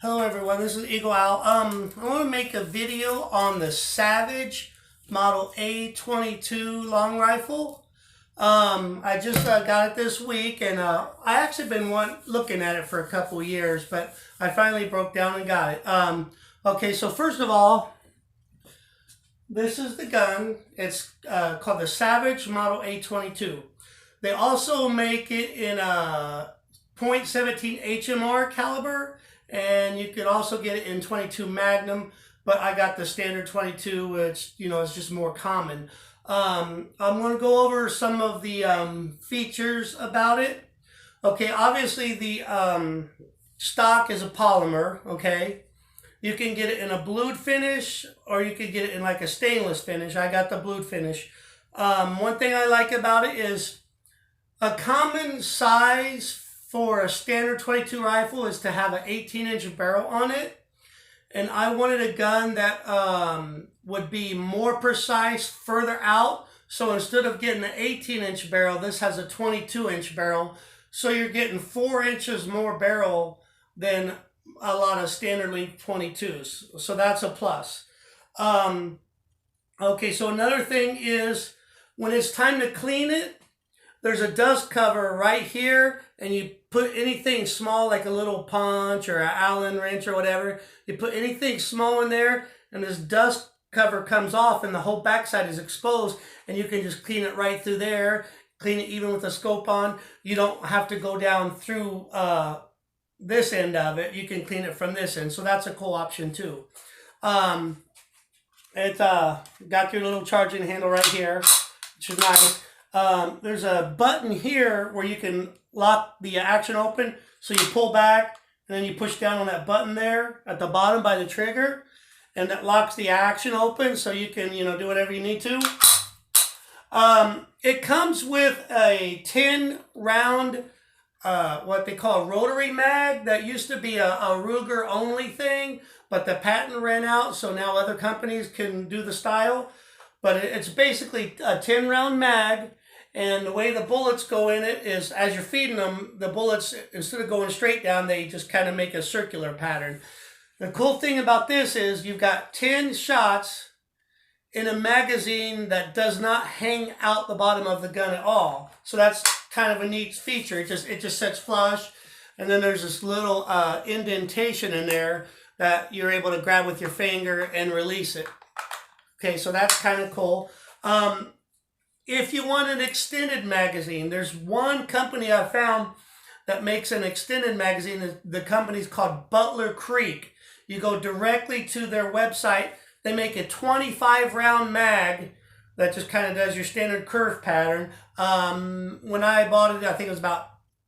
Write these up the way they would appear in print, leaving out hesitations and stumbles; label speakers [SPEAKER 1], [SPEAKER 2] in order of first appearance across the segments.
[SPEAKER 1] Hello everyone, this is Eagle Owl. I want to make a video on the Savage model A22 long rifle. I just got it this week, and I actually been looking at it for a couple years, but I finally broke down and got it. Okay, so first of all, this is the gun. It's called the Savage model A22. They also make it in a .17 HMR caliber, and you can also get it in 22 Magnum, but I got the standard 22, which, is just more common. I'm going to go over some of the features about it. Okay, obviously the stock is a polymer, okay? You can get it in a blued finish, or you can get it in like a stainless finish. I got the blued finish. One thing I like about it is a common size for a standard 22 rifle is to have an 18-inch barrel on it. And I wanted a gun that would be more precise further out. So instead of getting an 18-inch barrel, this has a 22-inch barrel. So you're getting 4 inches more barrel than a lot of standard length 22s. So that's a plus. Okay, so another thing is when it's time to clean it, there's a dust cover right here, and you put anything small like a little punch or an Allen wrench or whatever. You put anything small in there, and this dust cover comes off, and the whole backside is exposed, and you can just clean it right through there. Clean it even with the scope on. You don't have to go down through this end of it. You can clean it from this end, so that's a cool option too. It's got your little charging handle right here, which is nice. There's a button here where you can lock the action open. So you pull back, and then you push down on that button there at the bottom by the trigger, and that locks the action open, so you can, do whatever you need to. It comes with a 10-round, what they call a rotary mag. That used to be a Ruger only thing, but the patent ran out, so now other companies can do the style. But it's basically a 10-round mag. And the way the bullets go in it is, as you're feeding them, the bullets, instead of going straight down, they just kind of make a circular pattern. The cool thing about this is you've got 10 shots in a magazine that does not hang out the bottom of the gun at all. So that's kind of a neat feature. It just sits flush. And then there's this little indentation in there that you're able to grab with your finger and release it. Okay, so that's kind of cool. If you want an extended magazine, there's one company I found that makes an extended magazine. The company's called Butler Creek. You go directly to their website. They make a 25-round mag that just kind of does your standard curve pattern. When I bought it, I think it was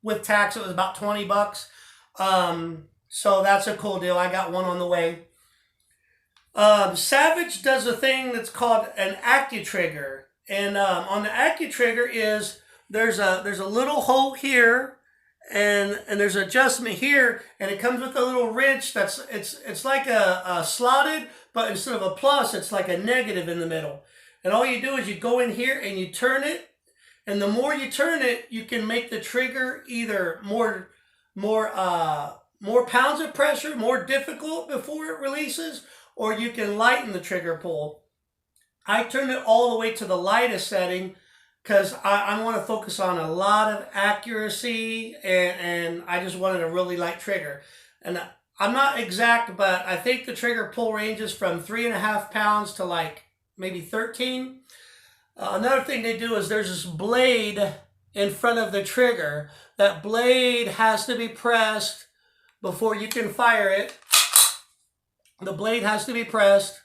[SPEAKER 1] with tax, it was about 20 bucks. So that's a cool deal. I got one on the way. Savage does a thing that's called an AccuTrigger. And on the AccuTrigger is there's a little hole here, and there's an adjustment here, and it comes with a little wrench it's like a slotted, but instead of a plus, it's like a negative in the middle. And all you do is you go in here and you turn it, and the more you turn it, you can make the trigger either more pounds of pressure, more difficult before it releases, or you can lighten the trigger pull. I turned it all the way to the lightest setting because I want to focus on a lot of accuracy, and I just wanted a really light trigger. And I'm not exact, but I think the trigger pull ranges from 3.5 pounds to like maybe 13. Another thing they do is there's this blade in front of the trigger. That blade has to be pressed before you can fire it. The blade has to be pressed.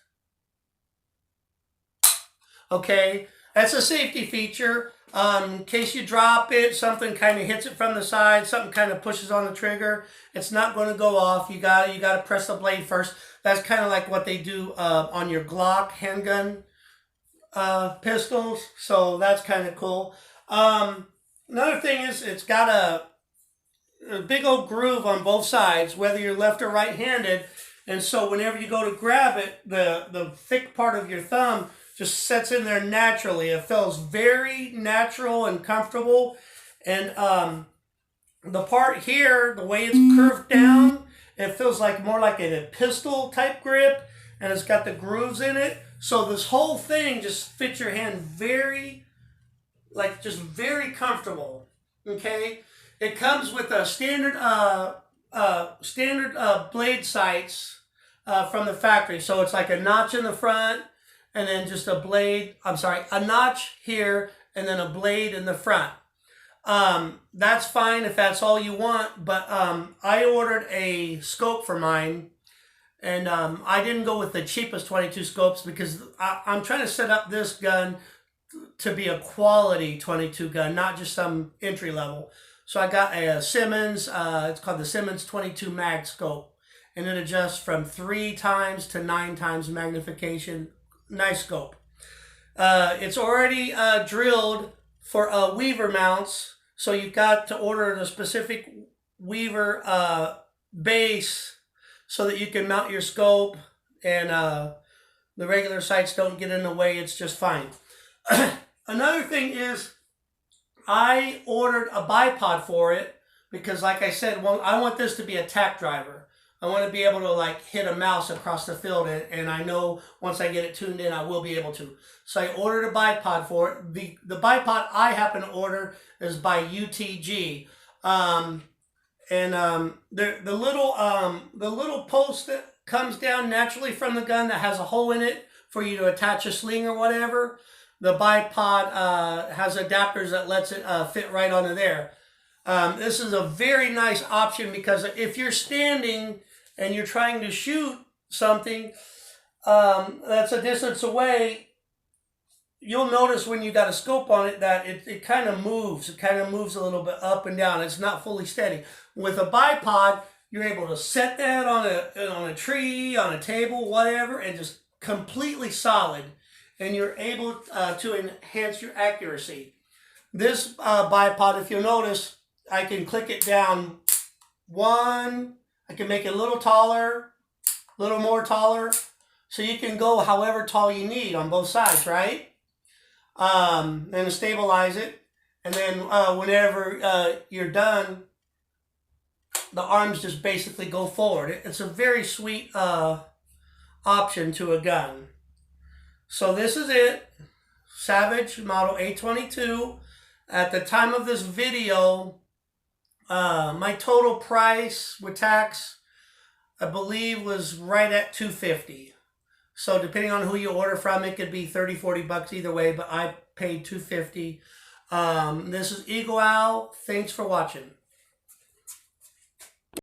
[SPEAKER 1] Okay, that's a safety feature. In case you drop it, something kind of hits it from the side, something kind of pushes on the trigger, it's not going to go off. You got to press the blade first. That's kind of like what they do on your Glock handgun pistols. So that's kind of cool. Another thing is it's got a big old groove on both sides, whether you're left or right-handed. And so whenever you go to grab it, the thick part of your thumb just sets in there naturally. It feels very natural and comfortable. And the part here, the way it's curved down, It feels like more like a pistol type grip, and it's got the grooves in it. So this whole thing just fits your hand very, like just very comfortable. Okay, it comes with a standard blade sights from the factory. So it's like a notch in the front, and then just a blade. I'm sorry, a notch here, and then a blade in the front. That's fine if that's all you want, but I ordered a scope for mine, and I didn't go with the cheapest 22 scopes because I'm trying to set up this gun to be a quality 22 gun, not just some entry level. So I got a Simmons, it's called the Simmons 22 mag scope, and it adjusts from 3 times to 9 times magnification. Nice scope. It's already drilled for weaver mounts, so you've got to order the specific weaver base so that you can mount your scope, and the regular sights don't get in the way. It's just fine. Another thing is I ordered a bipod for it because, like I said, well, I want this to be a tack driver. I want to be able to like hit a mouse across the field, and I know once I get it tuned in, I will be able to. So I ordered a bipod for it. The bipod I happen to order is by UTG, the little post that comes down naturally from the gun that has a hole in it for you to attach a sling or whatever. The bipod has adapters that lets it fit right onto there. This is a very nice option because if you're standing and you're trying to shoot something that's a distance away, you'll notice when you got a scope on it that it kind of moves. It kind of moves a little bit up and down. It's not fully steady. With a bipod, you're able to set that on a tree, on a table, whatever, and just completely solid. And you're able to enhance your accuracy. This bipod, if you'll notice, I can click it down one. I can make it a little taller, a little more taller. So you can go however tall you need on both sides, right? And stabilize it. And then whenever you're done, the arms just basically go forward. It's a very sweet option to a gun. So this is it. Savage model A22. At the time of this video, my total price with tax, I believe, was right at $250. So depending on who you order from, it could be 30, 40 bucks either way, but I paid $250. This is Eagle Owl. Thanks for watching.